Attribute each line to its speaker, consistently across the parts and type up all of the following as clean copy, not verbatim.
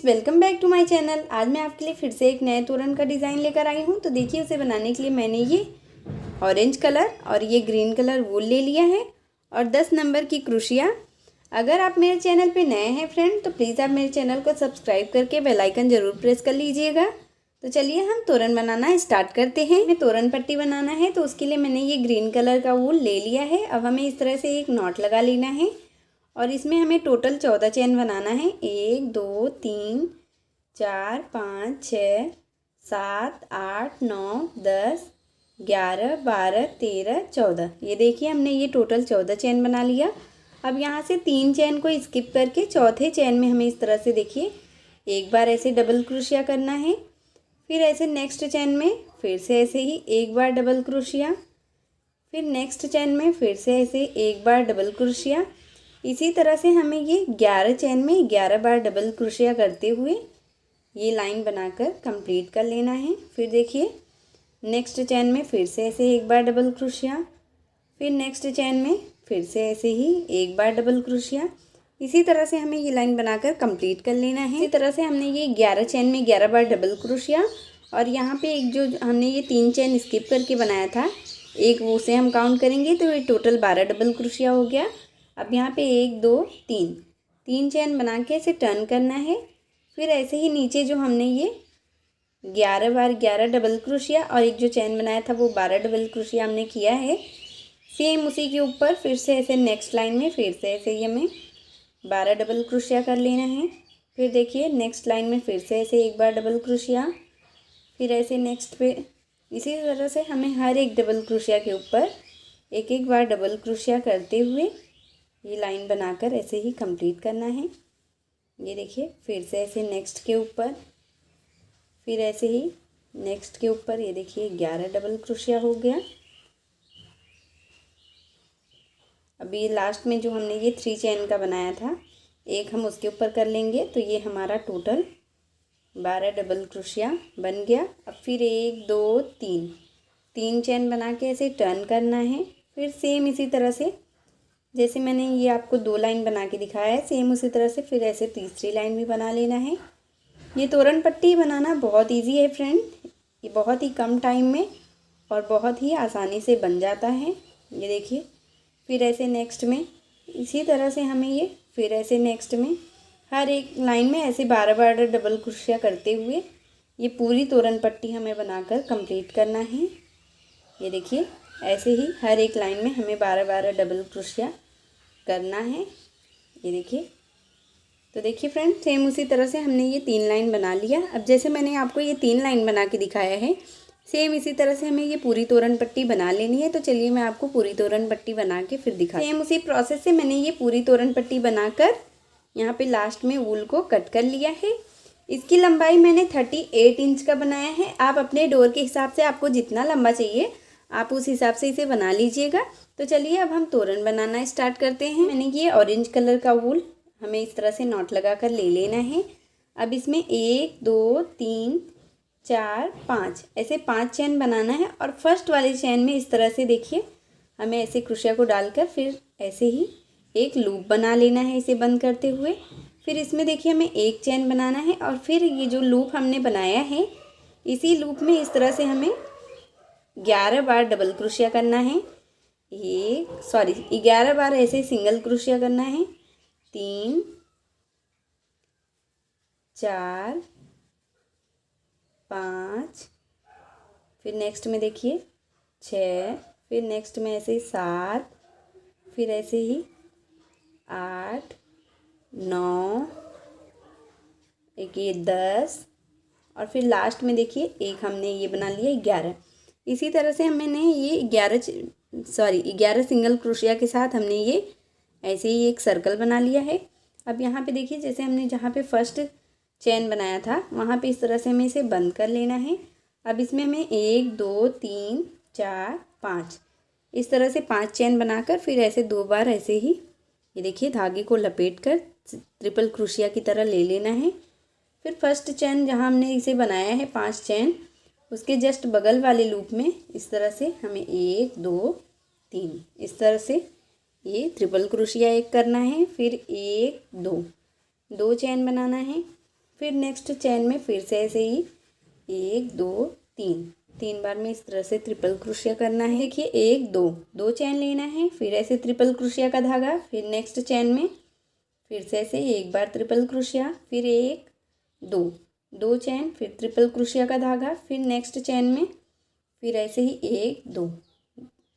Speaker 1: Friends, welcome back to my channel. आज मैं आपके लिए फिर से एक नए तोरण का डिज़ाइन लेकर आई हूँ। तो देखिए, उसे बनाने के लिए मैंने ये ऑरेंज कलर और ये ग्रीन कलर वूल ले लिया है और 10 नंबर की क्रोशिया। अगर आप मेरे चैनल पे नए हैं फ्रेंड, तो प्लीज़ आप मेरे चैनल को सब्सक्राइब करके बेल आइकन ज़रूर प्रेस कर लीजिएगा। तो चलिए हम तोरण बनाना स्टार्ट करते हैं। हमें तोरण पट्टी बनाना है, तो उसके लिए मैंने ये ग्रीन कलर का वूल ले लिया है। अब हमें इस तरह से एक नॉट लगा लेना है और इसमें हमें टोटल 14 चेन बनाना है। 1 2 3 4 5 6 7 8 9 10 11 12 13 14। ये देखिए, हमने ये टोटल 14 चेन बना लिया। अब यहाँ से 3 चेन को स्किप करके चौथे चेन में हमें इस तरह से देखिए एक बार ऐसे डबल क्रोशिया करना है। फिर ऐसे नेक्स्ट चेन में फिर से ऐसे ही एक बार डबल क्रोशिया, फिर नेक्स्ट चेन में फिर से ऐसे एक बार डबल क्रोशिया। इसी तरह से हमें ये 11 चेन में 11 बार डबल क्रोशिया करते हुए ये लाइन बनाकर कंप्लीट कर लेना है। फिर देखिए, नेक्स्ट चेन में फिर से ऐसे एक बार डबल क्रोशिया, फिर नेक्स्ट चेन में फिर से ऐसे ही एक बार डबल क्रोशिया। इसी तरह से हमें ये लाइन बनाकर कंप्लीट कर लेना है। इसी तरह से हमने ये 11 चेन में 11 बार डबल क्रोशिया और यहाँ पे एक जो हमने ये 3 चेन स्किप करके बनाया था, एक वो से हम काउंट करेंगे तो ये टोटल 12 डबल क्रोशिया हो गया। अब यहाँ पे 1 2 3 चेन बना के इसे टर्न करना है। फिर ऐसे ही नीचे जो हमने ये 11 बार 11 डबल क्रोशिया और एक जो चेन बनाया था वो 12 डबल क्रोशिया हमने किया है। सेम उसी के ऊपर फिर से ऐसे नेक्स्ट लाइन में फिर से ऐसे ही हमें 12 डबल क्रोशिया कर लेना है। फिर देखिए, नेक्स्ट लाइन में फिर से ऐसे एक बार डबल क्रोशिया, फिर ऐसे नेक्स्ट पे इसी तरह से हमें हर एक डबल क्रोशिया के ऊपर एक एक बार डबल क्रोशिया करते हुए ये लाइन बनाकर ऐसे ही कंप्लीट करना है। ये देखिए, फिर से ऐसे नेक्स्ट के ऊपर, फिर ऐसे ही नेक्स्ट के ऊपर। ये देखिए 11 डबल क्रोशिया हो गया। अब ये लास्ट में जो हमने ये 3 चेन का बनाया था, एक हम उसके ऊपर कर लेंगे तो ये हमारा टोटल 12 डबल क्रोशिया बन गया। अब फिर 1 2 3 चेन बना के ऐसे टर्न करना है। फिर सेम इसी तरह से जैसे मैंने ये आपको 2 लाइन बना के दिखाया है, सेम उसी तरह से फिर ऐसे तीसरी लाइन भी बना लेना है। ये तोरण पट्टी बनाना बहुत इजी है फ्रेंड। ये बहुत ही कम टाइम में और बहुत ही आसानी से बन जाता है। ये देखिए, फिर ऐसे नेक्स्ट में इसी तरह से हमें ये फिर ऐसे नेक्स्ट में हर एक लाइन में ऐसे 12 बार डबल क्रोशिया करते हुए ये पूरी तोरण पट्टी हमें बनाकर कंप्लीट करना है। ये देखिए, ऐसे ही हर एक लाइन में हमें 12 डबल क्रोशिया करना है। ये देखिए, तो देखिए फ्रेंड, सेम उसी तरह से हमने ये 3 लाइन बना लिया। अब जैसे मैंने आपको ये 3 लाइन बना के दिखाया है, सेम इसी तरह से हमें ये पूरी तोरण पट्टी बना लेनी है। तो चलिए मैं आपको पूरी तोरण पट्टी बना के फिर दिखा। सेम उसी प्रोसेस से मैंने ये पूरी तोरण पट्टी बनाकर यहाँ पे लास्ट में वूल को कट कर लिया है। इसकी लंबाई मैंने 38 इंच का बनाया है। आप अपने डोर के हिसाब से आपको जितना लंबा चाहिए आप उस हिसाब से इसे बना लीजिएगा। तो चलिए अब हम तोरण बनाना स्टार्ट करते हैं। मैंने ये ऑरेंज कलर का वूल हमें इस तरह से नॉट लगा कर ले लेना है। अब इसमें 1 2 3 4 5 ऐसे 5 चेन बनाना है और फर्स्ट वाले चेन में इस तरह से देखिए हमें ऐसे क्रोशिया को डालकर फिर ऐसे ही एक लूप बना लेना है इसे बंद करते हुए। फिर इसमें देखिए हमें एक चेन बनाना है और फिर ये जो लूप हमने बनाया है, इसी लूप में इस तरह से हमें 11 बार डबल क्रोशिया करना है। 11 बार ऐसे सिंगल क्रोशिया करना है। 3 4 5, फिर नेक्स्ट में देखिए 6, फिर नेक्स्ट में ऐसे 7, फिर ऐसे ही 8 9, एक ये 10 और फिर लास्ट में देखिए एक हमने ये बना लिया 11। इसी तरह से हमने ये 11 सिंगल क्रोशिया के साथ हमने ये ऐसे ही एक सर्कल बना लिया है। अब यहाँ पे देखिए, जैसे हमने जहाँ पे फर्स्ट चेन बनाया था वहाँ पे इस तरह से हमें इसे बंद कर लेना है। अब इसमें हमें 1 2 3 4 5 इस तरह से 5 चेन बनाकर फिर ऐसे 2 बार ऐसे ही ये देखिए धागे को लपेट कर ट्रिपल क्रोशिया की तरह ले लेना है। फिर फर्स्ट चेन जहाँ हमने इसे बनाया है 5 चेन, उसके जस्ट बगल वाले लूप में इस तरह से हमें 1 2 3 इस तरह से ये ट्रिपल क्रोशिया एक करना है। फिर 1 2 चेन बनाना है। फिर नेक्स्ट चैन में फिर से ऐसे ही 1 2 3 3 बार में इस तरह से ट्रिपल क्रोशिया करना है। देखिए 1 2 2 चैन लेना है, फिर ऐसे ट्रिपल क्रोशिया का धागा, फिर नेक्स्ट चैन में फिर से ऐसे एक बार ट्रिपल क्रोशिया, फिर 1 2 2 चैन, फिर ट्रिपल क्रोशिया का धागा, फिर नेक्स्ट चैन में फिर ऐसे ही 1 2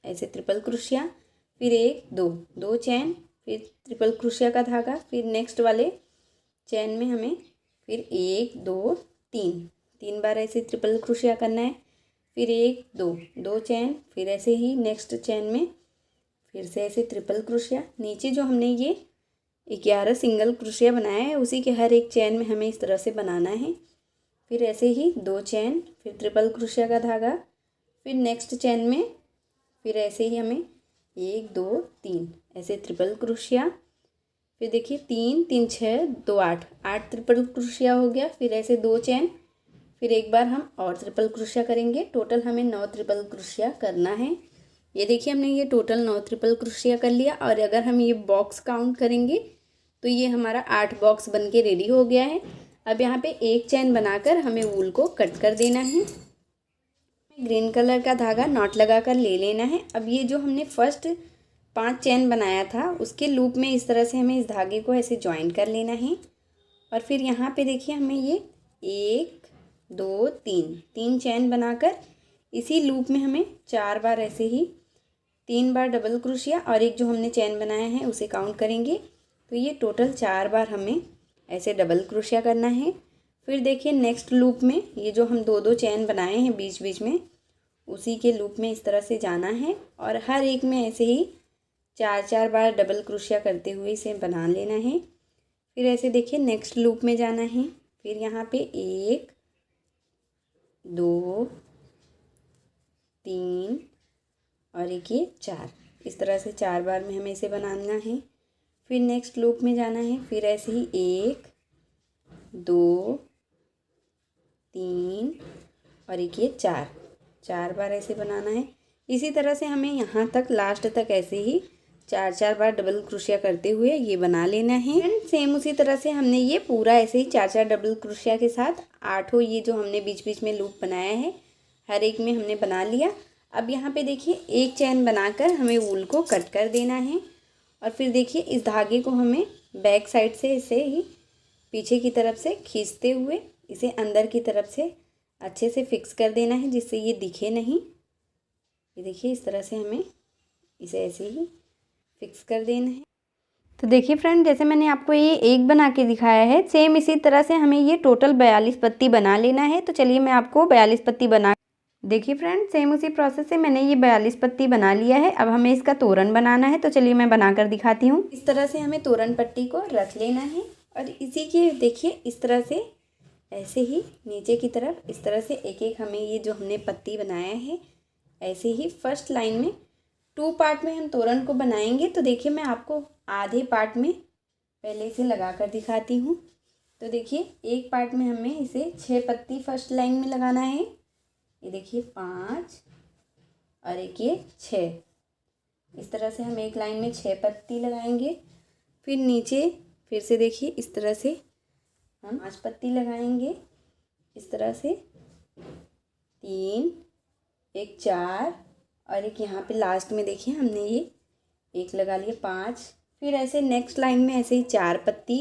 Speaker 1: ऐसे ट्रिपल क्रोशिया, फिर 1 2 2 चैन, फिर ट्रिपल क्रोशिया का धागा, फिर नेक्स्ट वाले चैन में हमें फिर 1 2 3 बार ऐसे ट्रिपल क्रोशिया करना है, फिर 1 2 2 चैन, फिर ऐसे ही नेक्स्ट चैन में फिर से ऐसे ट्रिपल क्रोशिया। नीचे जो हमने ये 11 सिंगल क्रोशिया बनाया है उसी के हर एक चैन में हमें इस तरह से बनाना है। फिर ऐसे ही 2 चैन, फिर ट्रिपल क्रोशिया का धागा, फिर नेक्स्ट चैन में फिर ऐसे ही हमें 1 2 3 ऐसे ट्रिपल क्रोशिया। फिर देखिए 3 3 6 2 8 8 ट्रिपल क्रोशिया हो गया। फिर ऐसे 2 चैन, फिर एक बार हम और ट्रिपल क्रोशिया करेंगे। टोटल हमें 9 ट्रिपल क्रोशिया करना है। ये देखिए हमने ये टोटल 9 ट्रिपल क्रोशिया कर लिया। और अगर हम ये बॉक्स काउंट करेंगे तो ये हमारा 8 बॉक्स बन के रेडी हो गया है। अब यहाँ पे एक चैन बनाकर हमें वूल को कट कर देना है। ग्रीन कलर का धागा नॉट लगा कर ले लेना है। अब ये जो हमने फर्स्ट 5 चैन बनाया था उसके लूप में इस तरह से हमें इस धागे को ऐसे ज्वाइन कर लेना है। और फिर यहाँ पे देखिए हमें ये 1 2 3 चैन बनाकर इसी लूप में हमें 4 बार ऐसे ही 3 बार डबल क्रोशिया और एक जो हमने चैन बनाया है उसे काउंट करेंगे। तो ये टोटल 4 बार हमें ऐसे डबल क्रोशिया करना है। फिर देखिए नेक्स्ट लूप में ये जो हम 2 2 चैन बनाए हैं बीच बीच में उसी के लूप में इस तरह से जाना है और हर एक में ऐसे ही 4 बार डबल क्रोशिया करते हुए इसे बना लेना है। फिर ऐसे देखिए नेक्स्ट लूप में जाना है। फिर यहाँ पे 1 2 3 और एक ये 4 इस तरह से 4 बार में हमें इसे बनाना है। फिर नेक्स्ट लूप में जाना है। फिर ऐसे ही 1 2 3 और एक ये 4 बार ऐसे बनाना है। इसी तरह से हमें यहाँ तक लास्ट तक ऐसे ही 4 बार डबल क्रोशिया करते हुए ये बना लेना है। एंड सेम उसी तरह से हमने ये पूरा ऐसे ही 4 डबल क्रोशिया के साथ 8 ये जो हमने बीच बीच में लूप बनाया है हर एक में हमने बना लिया। अब यहाँ पे देखिए एक चैन बनाकर हमें वूल को कट कर देना है। और फिर देखिए इस धागे को हमें बैक साइड से इसे ही पीछे की तरफ से खींचते हुए इसे अंदर की तरफ से अच्छे से फिक्स कर देना है जिससे ये दिखे नहीं। ये देखिए इस तरह से हमें इसे ऐसे ही फिक्स कर देना है। तो देखिए फ्रेंड जैसे मैंने आपको ये एक बना के दिखाया है सेम इसी तरह से हमें ये टोटल 42 पत्ती बना लेना है। तो चलिए मैं आपको 42 पत्ती बना देखिए फ्रेंड सेम उसी प्रोसेस से मैंने ये 42 पत्ती बना लिया है। अब हमें इसका तोरण बनाना है। तो चलिए मैं बनाकर दिखाती हूँ। इस तरह से हमें तोरण पट्टी को रख लेना है और इसी के देखिए इस तरह से ऐसे ही नीचे की तरफ इस तरह से एक एक हमें ये जो हमने पत्ती बनाया है ऐसे ही फर्स्ट लाइन में 2 पार्ट में हम तोरण को बनाएंगे। तो देखिए मैं आपको आधे पार्ट में पहले इसे लगा कर दिखाती हूँ। तो देखिए एक पार्ट में हमें इसे 6 पत्ती फर्स्ट लाइन में लगाना है। ये देखिए 5 और एक ये 6 इस तरह से हम एक लाइन में 6 पत्ती लगाएंगे। फिर नीचे फिर से देखिए इस तरह से हम 5 पत्ती लगाएंगे। इस तरह से 3 एक 4 और एक यहाँ पे लास्ट में देखिए हमने ये एक लगा लिया 5। फिर ऐसे नेक्स्ट लाइन में ऐसे ही 4 पत्ती।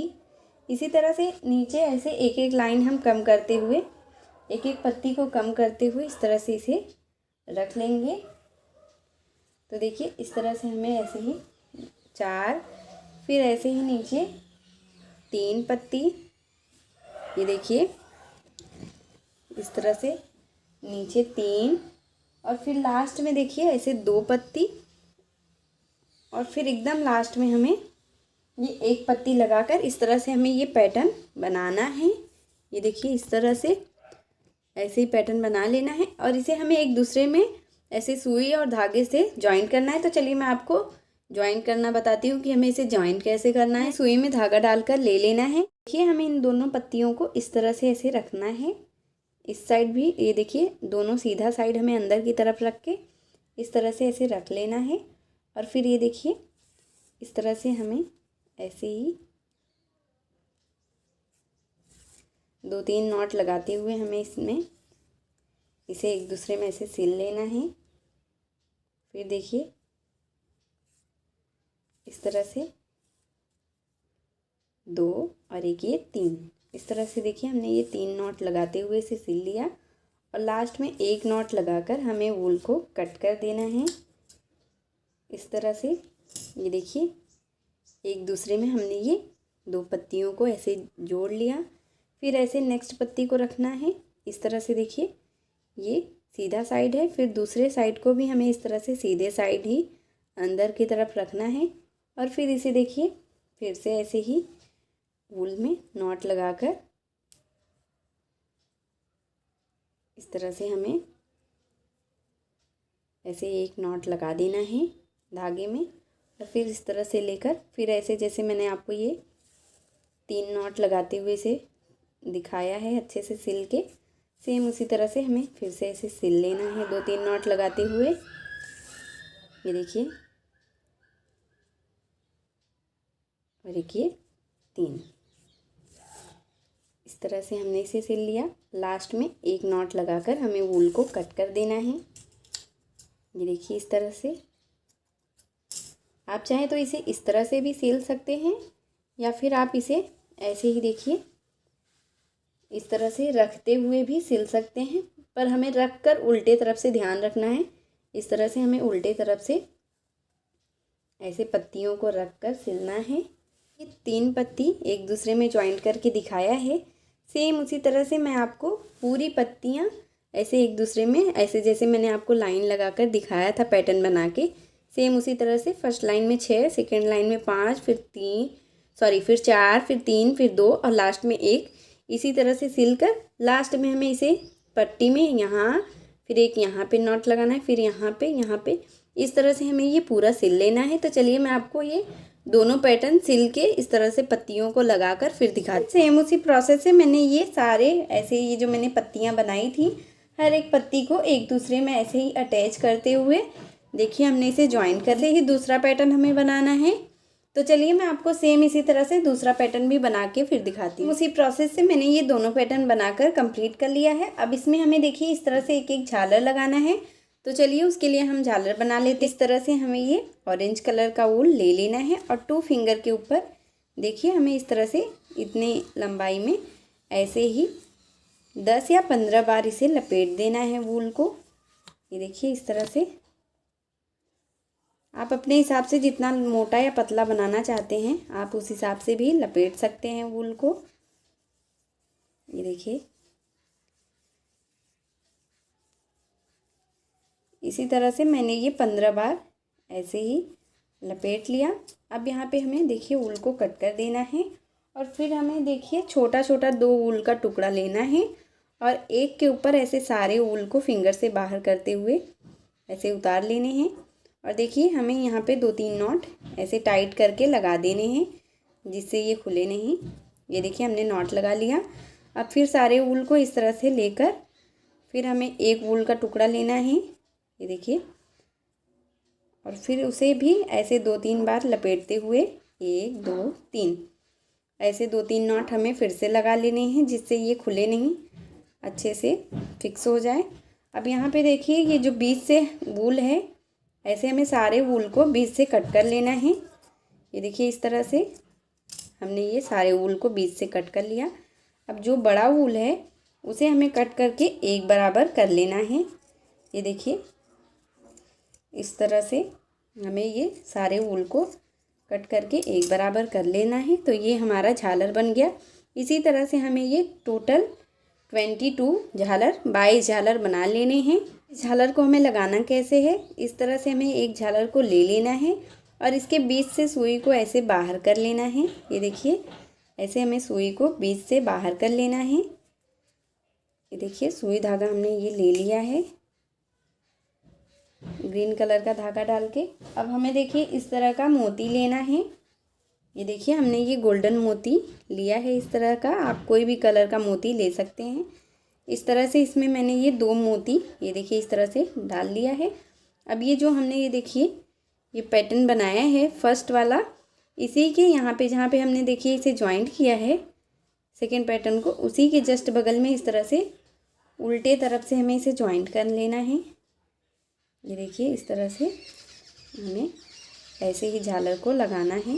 Speaker 1: इसी तरह से नीचे ऐसे एक एक लाइन हम कम करते हुए एक एक पत्ती को कम करते हुए इस तरह से इसे रख लेंगे। तो देखिए इस तरह से हमें ऐसे ही 4 फिर ऐसे ही नीचे 3 पत्ती। ये देखिए इस तरह से नीचे 3 और फिर लास्ट में देखिए ऐसे 2 पत्ती और फिर एकदम लास्ट में हमें ये एक पत्ती लगाकर इस तरह से हमें ये पैटर्न बनाना है। ये देखिए इस तरह से ऐसे ही पैटर्न बना लेना है और इसे हमें एक दूसरे में ऐसे सुई और धागे से जॉइन करना है। तो चलिए मैं आपको जॉइन करना बताती हूँ कि हमें इसे जॉइन कैसे करना है। सुई में धागा डालकर ले लेना है। देखिए हमें इन दोनों पत्तियों को इस तरह से ऐसे रखना है। इस साइड भी ये देखिए दोनों सीधा साइड हमें अंदर की तरफ रख के इस तरह से ऐसे रख लेना है। और फिर ये देखिए इस तरह से हमें ऐसे ही 2-3 नॉट लगाते हुए हमें इसमें इसे एक दूसरे में ऐसे सिल लेना है। फिर देखिए इस तरह से 2 और एक ये 3, इस तरह से देखिए हमने ये 3 नॉट लगाते हुए इसे सिल लिया। और लास्ट में एक नॉट लगाकर हमें वूल को कट कर देना है इस तरह से। ये देखिए एक दूसरे में हमने ये 2 पत्तियों को ऐसे जोड़ लिया। फिर ऐसे नेक्स्ट पत्ती को रखना है इस तरह से। देखिए ये सीधा साइड है, फिर दूसरे साइड को भी हमें इस तरह से सीधे साइड ही अंदर की तरफ रखना है। और फिर इसे देखिए फिर से ऐसे ही वूल में नॉट लगाकर इस तरह से हमें ऐसे एक नॉट लगा देना है धागे में। और फिर इस तरह से लेकर फिर ऐसे जैसे मैंने आपको ये 3 नॉट लगाते हुए से दिखाया है अच्छे से सिल के, सेम उसी तरह से हमें फिर से ऐसे सिल लेना है 2-3 नॉट लगाते हुए। ये देखिए और एक ये 3, इस तरह से हमने इसे सिल लिया। लास्ट में एक नॉट लगाकर हमें वूल को कट कर देना है। ये देखिए इस तरह से। आप चाहें तो इसे इस तरह से भी सिल सकते हैं या फिर आप इसे ऐसे ही देखिए इस तरह से रखते हुए भी सिल सकते हैं, पर हमें रख कर उल्टे तरफ से ध्यान रखना है। इस तरह से हमें उल्टे तरफ से ऐसे पत्तियों को रख कर सिलना है। ये 3 पत्ती एक दूसरे में जॉइंट करके दिखाया है, सेम उसी तरह से मैं आपको पूरी पत्तियाँ ऐसे एक दूसरे में ऐसे जैसे मैंने आपको लाइन लगाकर दिखाया था पैटर्न बना के, सेम उसी तरह से फर्स्ट लाइन में 6, सेकेंड लाइन में 5, फिर 4, फिर 3, फिर 2 और लास्ट में 1, इसी तरह से सिलकर लास्ट में हमें इसे पट्टी में यहाँ फिर एक यहाँ पे नॉट लगाना है, फिर यहाँ पे इस तरह से हमें ये पूरा सिल लेना है। तो चलिए मैं आपको ये दोनों पैटर्न सिल के इस तरह से पत्तियों को लगाकर फिर दिखाती हूँ। सेम उसी प्रोसेस से मैंने ये सारे ऐसे ये जो मैंने पत्तियाँ बनाई थी हर एक पत्ती को एक दूसरे में ऐसे ही अटैच करते हुए देखिए हमने इसे ज्वाइन कर लिया। ही दूसरा पैटर्न हमें बनाना है, तो चलिए मैं आपको सेम इसी तरह से दूसरा पैटर्न भी बना के फिर दिखाती हूँ। उसी प्रोसेस से मैंने ये दोनों पैटर्न बनाकर कंप्लीट कर लिया है। अब इसमें हमें देखिए इस तरह से एक एक झालर लगाना है, तो चलिए उसके लिए हम झालर बना लेते। इस तरह से हमें ये ऑरेंज कलर का वूल ले लेना है और 2 फिंगर के ऊपर देखिए हमें इस तरह से इतनी लंबाई में ऐसे ही 10 या 15 बार इसे लपेट देना है वूल को। ये देखिए इस तरह से आप अपने हिसाब से जितना मोटा या पतला बनाना चाहते हैं आप उस हिसाब से भी लपेट सकते हैं वूल को। ये देखिए इसी तरह से मैंने ये 15 बार ऐसे ही लपेट लिया। अब यहाँ पे हमें देखिए वूल को कट कर देना है और फिर हमें देखिए छोटा छोटा 2 वूल का टुकड़ा लेना है और एक के ऊपर ऐसे सारे वूल को फिंगर से बाहर करते हुए ऐसे उतार लेने हैं। और देखिए हमें यहाँ पे 2-3 नॉट ऐसे टाइट करके लगा देने हैं जिससे ये खुले नहीं। ये देखिए हमने नॉट लगा लिया। अब फिर सारे वूल को इस तरह से लेकर फिर हमें एक वूल का टुकड़ा लेना है, ये देखिए, और फिर उसे भी ऐसे 2-3 बार लपेटते हुए 1 2 3 ऐसे 2-3 नॉट हमें फिर से लगा लेने हैं जिससे ये खुले नहीं, अच्छे से फिक्स हो जाए। अब यहाँ पे देखिए ये जो बीच से वूल है ऐसे हमें सारे वूल को बीच से कट कर लेना है। ये देखिए इस तरह से हमने ये सारे वूल को बीच से कट कर लिया। अब जो बड़ा वूल है उसे हमें कट करके एक बराबर कर लेना है। ये देखिए इस तरह से हमें ये सारे वूल को कट करके एक बराबर कर लेना है। तो ये हमारा झालर बन गया। इसी तरह से हमें ये टोटल 22 झालर 22 झालर बना लेने हैं। झालर को हमें लगाना कैसे है, इस तरह से हमें एक झालर को ले लेना है और इसके बीच से सुई को ऐसे बाहर कर लेना है। ये देखिए ऐसे हमें सुई को बीच से बाहर कर लेना है। ये देखिए सुई धागा हमने ये ले लिया है ग्रीन कलर का धागा डाल के। अब हमें देखिए इस तरह का मोती लेना है। ये देखिए हमने ये गोल्डन मोती लिया है इस तरह का, आप कोई भी कलर का मोती ले सकते हैं। इस तरह से इसमें मैंने ये 2 मोती ये देखिए इस तरह से डाल लिया है। अब ये जो हमने ये देखिए ये पैटर्न बनाया है फर्स्ट वाला, इसी के यहाँ पे जहाँ पे हमने देखिए इसे ज्वाइंट किया है सेकेंड पैटर्न को उसी के जस्ट बगल में इस तरह से उल्टे तरफ से हमें इसे जॉइंट कर लेना है। ये देखिए इस तरह से हमें ऐसे ही झालर को लगाना है।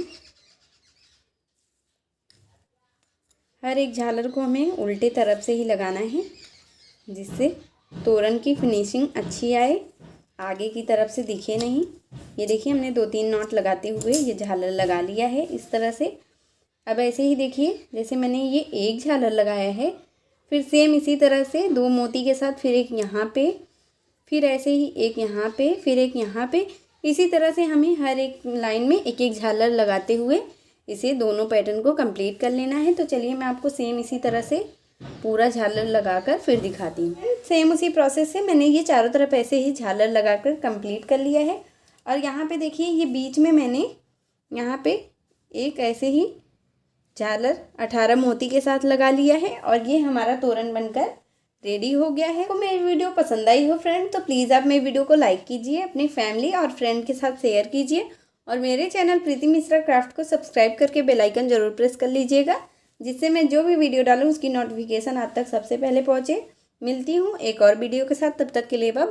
Speaker 1: हर एक झालर को हमें उल्टे तरफ से ही लगाना है जिससे तोरण की फिनिशिंग अच्छी आए, आगे की तरफ से दिखे नहीं। ये देखिए हमने 2-3 नॉट लगाते हुए ये झालर लगा लिया है इस तरह से। अब ऐसे ही देखिए जैसे मैंने ये एक झालर लगाया है, फिर सेम इसी तरह से 2 मोती के साथ फिर एक यहाँ पे, फिर ऐसे ही एक यहाँ पे, फिर एक यहाँ पे, इसी तरह से हमें हर एक लाइन में एक एक झालर लगाते हुए इसे दोनों पैटर्न को कंप्लीट कर लेना है। तो चलिए मैं आपको सेम इसी तरह से पूरा झालर लगाकर फिर दिखाती हूँ। सेम उसी प्रोसेस से मैंने ये चारों तरफ ऐसे ही झालर लगाकर कंप्लीट कर लिया है। और यहाँ पे देखिए ये बीच में मैंने यहाँ पे एक ऐसे ही झालर 18 मोती के साथ लगा लिया है और ये हमारा तोरण बनकर रेडी हो गया है। तो मेरी वीडियो पसंद आई हो फ्रेंड तो प्लीज़ आप मेरी वीडियो को लाइक कीजिए, अपनी फैमिली और फ्रेंड के साथ शेयर कीजिए और मेरे चैनल प्रीति मिश्रा क्राफ्ट को सब्सक्राइब करके बेल आइकन जरूर प्रेस कर लीजिएगा, जिससे मैं जो भी वीडियो डालूँ उसकी नोटिफिकेशन आप तक सबसे पहले पहुँचे। मिलती हूँ एक और वीडियो के साथ, तब तक के लिए बाय।